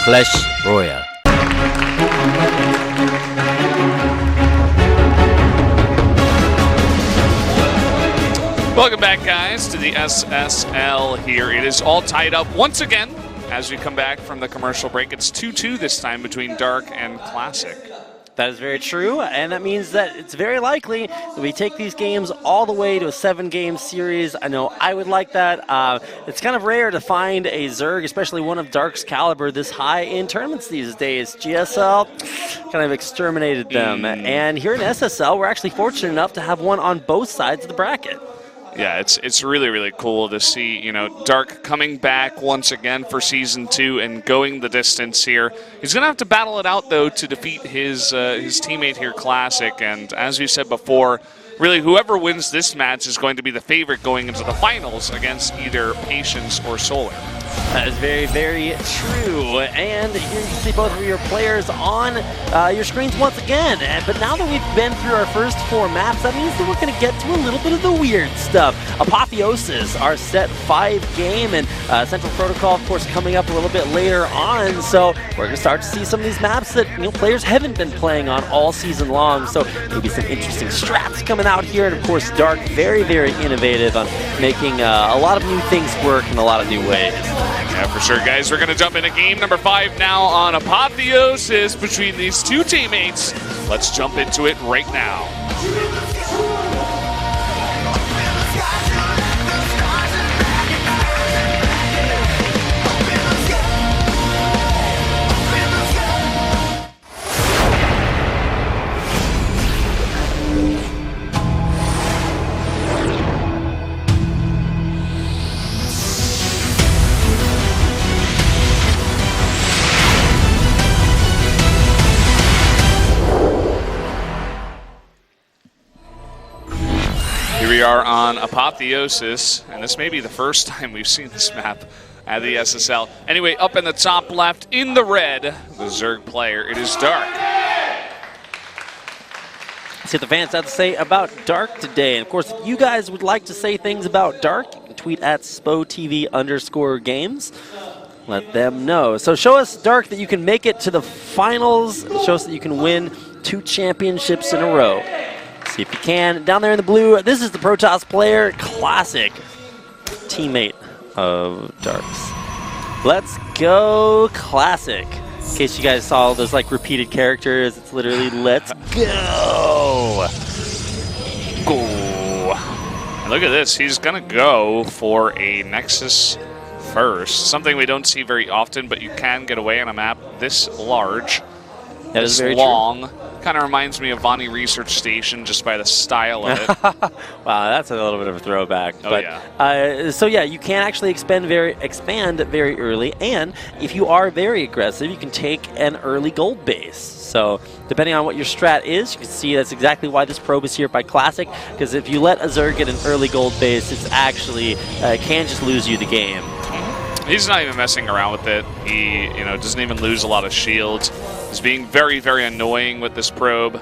Clash Royale. Welcome back, guys, to the SSL here. It is all tied up once again as we come back from the commercial break. It's 2-2 this time between Dark and Classic. That is very true, and that means that it's very likely that we take these games all the way to a 7-game series. I know I would like that. It's kind of rare to find a Zerg, especially one of Dark's caliber, this high in tournaments these days. GSL kind of exterminated them, and here in SSL, we're actually fortunate enough to have one on both sides of the bracket. Yeah, it's really, really cool to see, you know, Dark coming back once again for Season 2 and going the distance here. He's going to have to battle it out, though, to defeat his teammate here, Classic. And as we said before, really, whoever wins this match is going to be the favorite going into the finals against either Patience or Solar. That is very, very true. And here you see both of your players on your screens once again. But now that we've been through our first 4 maps, that means that we're going to get to a little bit of the weird stuff. Apotheosis, our set 5 game, and Central Protocol, of course, coming up a little bit later on. So we're going to start to see some of these maps that players haven't been playing on all season long. So maybe some interesting strats coming out here. And of course, Dark, very, very innovative on making a lot of new things work in a lot of new ways. Yeah, for sure, guys. We're going to jump into game number 5 now on Apotheosis between these two teammates. Let's jump into it right now. Here we are on Apotheosis, and this may be the first time we've seen this map at the SSL. Anyway, up in the top left, in the red, the Zerg player, it is Dark. Let's see what the fans have to say about Dark today. And of course, if you guys would like to say things about Dark, you can tweet at SPOTV_games. Let them know. So show us, Dark, that you can make it to the finals. Show us that you can win 2 championships in a row. See if you can. Down there in the blue, this is the Protoss player, Classic, teammate of Dark's. Let's go, Classic. In case you guys saw those like repeated characters, it's literally let's go. Go. And look at this. He's going to go for a Nexus first. Something we don't see very often, but you can get away on a map this large, that is very long. True. Kind of reminds me of Vonnie Research Station just by the style of it. Wow, that's a little bit of a throwback. Oh, but, yeah. So yeah, you can actually expand very early, and if you are very aggressive, you can take an early gold base. So depending on what your strat is, you can see that's exactly why this probe is here by Classic, because if you let a Zerg get an early gold base, it's actually can just lose you the game. He's not even messing around with it. He, doesn't even lose a lot of shields. He's being very, very annoying with this probe.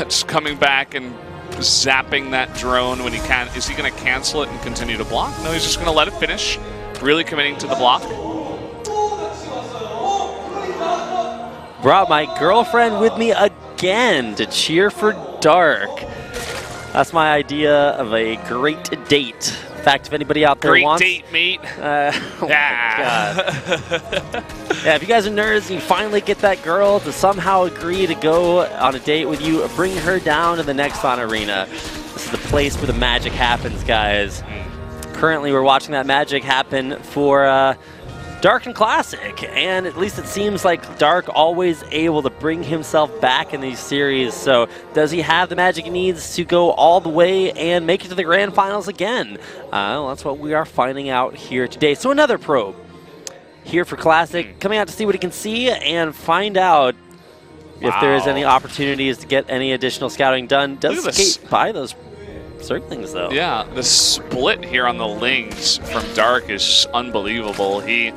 Just coming back and zapping that drone when he can. Is he going to cancel it and continue to block? No, he's just going to let it finish. Really committing to the block. Brought my girlfriend with me again to cheer for Dark. That's my idea of a great date. In fact, if anybody out there wants... Great date, mate. Oh my God. Yeah, if you guys are nerds and you finally get that girl to somehow agree to go on a date with you, bring her down to the Nexon Arena. This is the place where the magic happens, guys. Currently, we're watching that magic happen for Dark and Classic, and at least it seems like Dark always able to bring himself back in these series. So does he have the magic he needs to go all the way and make it to the grand finals again? Well, that's what we are finding out here today. So another probe here for Classic, coming out to see what he can see and find out if there is any opportunities to get any additional scouting done. Does skate by those Zerglings, though. Yeah, the split here on the Lings from Dark is unbelievable. He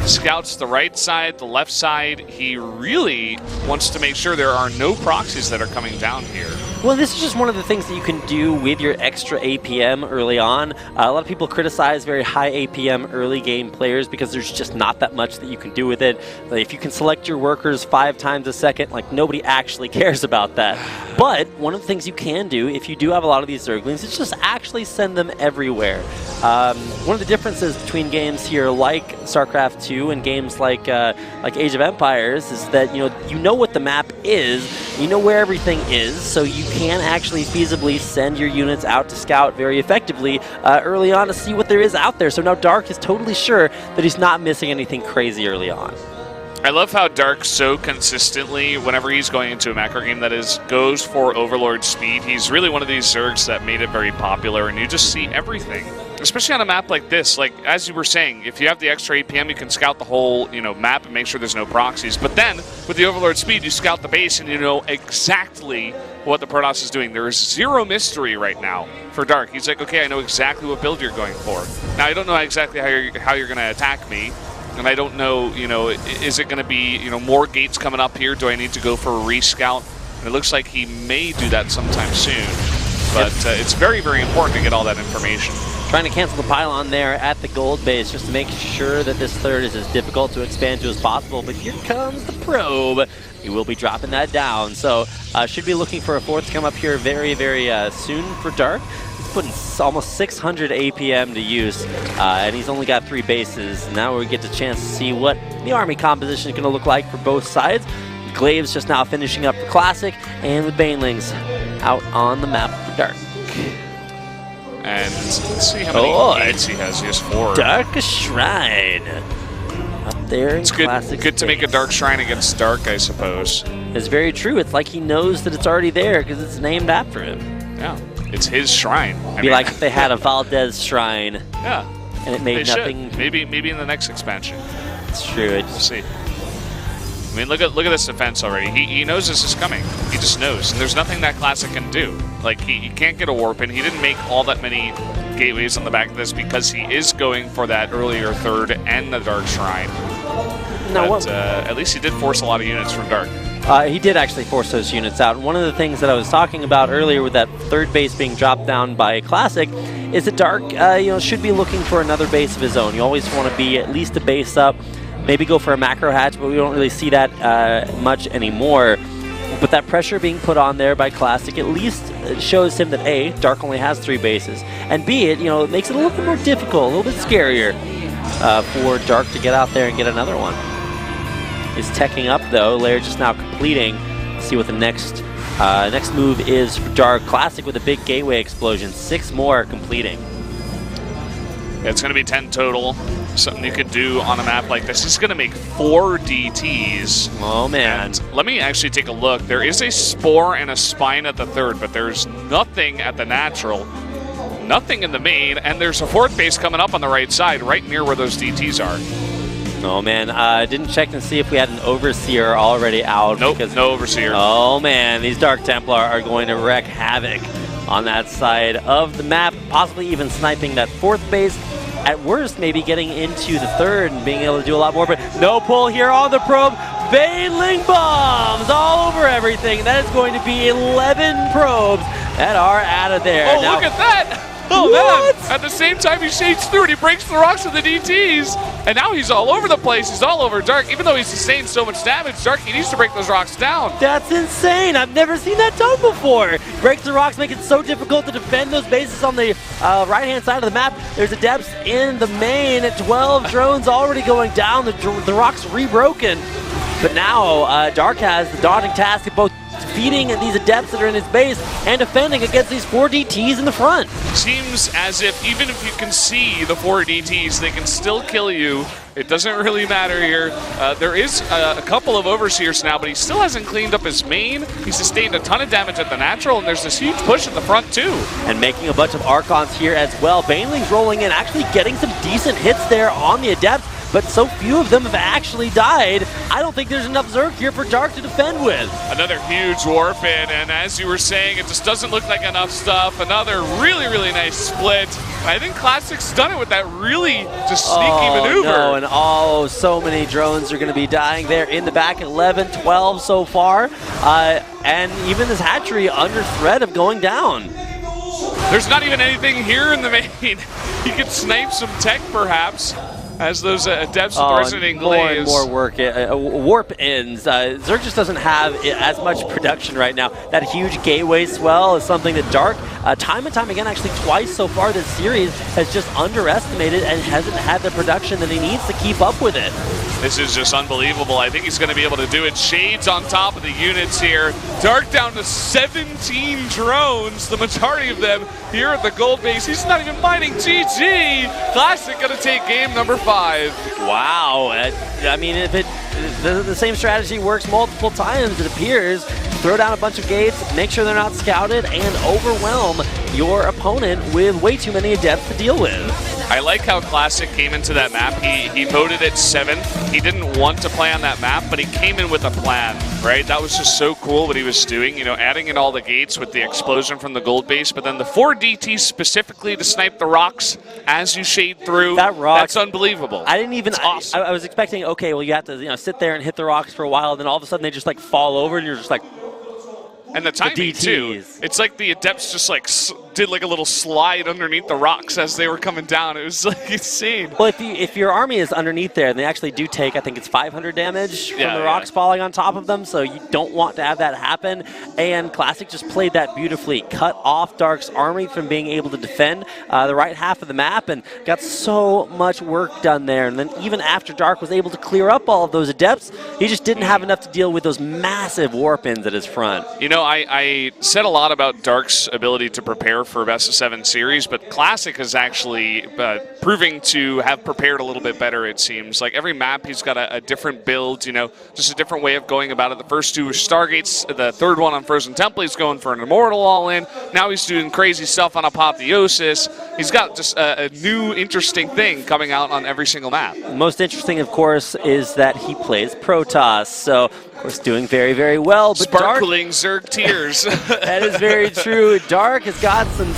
scouts the right side, the left side. He really wants to make sure there are no proxies that are coming down here. Well, this is just one of the things that you can do with your extra APM early on. A lot of people criticize very high APM early game players because there's just not that much that you can do with it. Like, if you can select your workers 5 times a second, like, nobody actually cares about that. But one of the things you can do if you do have a lot of these Zerglings is just actually send them everywhere. One of the differences between games here like StarCraft 2 and games like Age of Empires is that you know what the map is, you know where everything is, so you can actually feasibly send your units out to scout very effectively early on to see what there is out there. So now Dark is totally sure that he's not missing anything crazy early on. I love how Dark so consistently, whenever he's going into a macro game, that is, goes for Overlord speed. He's really one of these Zergs that made it very popular, and you just see everything. Especially on a map like this, like as you were saying, if you have the extra APM, you can scout the whole map and make sure there's no proxies. But then with the Overlord speed, you scout the base and you know exactly what the Protoss is doing. There is zero mystery right now for Dark. He's like, okay, I know exactly what build you're going for. Now I don't know exactly how you're going to attack me, and I don't know, is it going to be more gates coming up here? Do I need to go for a rescout? And it looks like he may do that sometime soon. But it's very, very important to get all that information. Trying to cancel the pylon there at the gold base just to make sure that this third is as difficult to expand to as possible. But here comes the probe. He will be dropping that down. So should be looking for a fourth to come up here very, very soon for Dark. He's putting almost 600 APM to use, and he's only got 3 bases. Now we get the chance to see what the army composition is going to look like for both sides. Glaive's just now finishing up for Classic, and the Banelings out on the map for Dark. And let's see how many gates he has. He has 4. Dark Shrine. Up there in Classic Good to make a Dark Shrine against Dark, I suppose. It's very true. It's like he knows that it's already there because it's named after him. Yeah, it's his shrine. It'd be like if they had a Valdez Shrine. Yeah. And it made nothing. Maybe in the next expansion. It's true. We'll see. I mean, look at this defense already. He knows this is coming. He just knows. And there's nothing that Classic can do. Like, he can't get a warp in. He didn't make all that many gateways on the back of this because he is going for that earlier third and the Dark Shrine. No, but at least he did force a lot of units from Dark. He did actually force those units out. And one of the things that I was talking about earlier with that third base being dropped down by Classic is that Dark should be looking for another base of his own. You always want to be at least a base up. Maybe go for a macro hatch, but we don't really see that much anymore. But that pressure being put on there by Classic at least shows him that A, Dark only has 3 bases, and B, it makes it a little bit more difficult, a little bit scarier for Dark to get out there and get another one. He's teching up though. Lair just now completing. Let's see what the next move is for Dark. Classic with a big gateway explosion. 6 more completing. Yeah, it's going to be 10 total. Something you could do on a map like this. It's going to make 4 DTs. Oh, man. And let me actually take a look. There is a Spore and a Spine at the third, but there's nothing at the natural. Nothing in the main, and there's a 4th base coming up on the right side, right near where those DTs are. Oh, man. Didn't check to see if we had an Overseer already out. Nope, no Overseer. Oh, man. These Dark Templar are going to wreak havoc on that side of the map, possibly even sniping that 4th base. At worst, maybe getting into the 3rd and being able to do a lot more, but no pull here on the probe. Baneling bombs all over everything. That is going to be 11 probes that are out of there. Oh, now, look at that! Oh, what? Man! At the same time, he shades through and he breaks the rocks with the DTs. And now he's all over the place. He's all over Dark. Even though he's sustained so much damage, Dark, he needs to break those rocks down. That's insane. I've never seen that done before. Breaks the rocks, make it so difficult to defend those bases on the right-hand side of the map. There's Adepts in the main. 12 drones already going down. The rocks re-broken. But now Dark has the daunting task of both defeating these Adepts that are in his base and defending against these 4 DTs in the front. Seems as if even if you can see the 4 DTs, they can still kill you. It doesn't really matter here. There is a couple of Overseers now, but he still hasn't cleaned up his main. He sustained a ton of damage at the natural, and there's this huge push at the front too. And making a bunch of Archons here as well. Baneling's rolling in, actually getting some decent hits there on the Adepts, but so few of them have actually died. I don't think there's enough Zerg here for Dark to defend with. Another huge warp in, and as you were saying, it just doesn't look like enough stuff. Another really, really nice split. I think Classic's done it with that really just sneaky maneuver. No, and so many drones are going to be dying there in the back. 11, 12 so far. and even this hatchery under threat of going down. There's not even anything here in the main. He could snipe some tech, perhaps, as those Adepts with Resident Glaze. More and more warp ends. Zerg just doesn't have as much production right now. That huge gateway swell is something that Dark, time and time again, actually twice so far this series, has just underestimated and hasn't had the production that he needs to keep up with it. This is just unbelievable. I think he's going to be able to do it. Shades on top of the units here. Dark down to 17 drones, the majority of them here at the gold base. He's not even mining. GG. Classic going to take game number 5. Wow. I mean, if the same strategy works multiple times, it appears. Throw down a bunch of gates, make sure they're not scouted, and overwhelm your opponent with way too many Adepts to deal with. I like how Classic came into that map. He voted it 7th. He didn't want to play on that map, but he came in with a plan, right? That was just so cool what he was doing, you know, adding in all the gates with the explosion from the gold base, but then the 4 DTs specifically to snipe the rocks as you shade through. That's unbelievable. I didn't even, awesome. I was expecting, okay, well, you have to sit there and hit the rocks for a while, and then all of a sudden they just like fall over, and you're just like, and the timing, too. It's like the Adepts just like did like a little slide underneath the rocks as they were coming down. It was like insane. Well, if your army is underneath there, they actually do take, I think it's 500 damage from the rocks falling on top of them, so you don't want to have that happen. And Classic just played that beautifully. Cut off Dark's army from being able to defend the right half of the map and got so much work done there. And then even after Dark was able to clear up all of those Adepts, he just didn't have enough to deal with those massive warp ins at his front. You know, I said a lot about Dark's ability to prepare for a best of 7 series, but Classic is actually proving to have prepared a little bit better, it seems. Like every map, he's got a different build, you know, just a different way of going about it. The first 2 were Stargates, the third one on Frozen Temple, he's going for an Immortal all-in. Now he's doing crazy stuff on Apotheosis. He's got just a new interesting thing coming out on every single map. Most interesting, of course, is that he plays Protoss, so of course doing very, very well. But Sparkling Zerg tears. That is very true. Dark has got some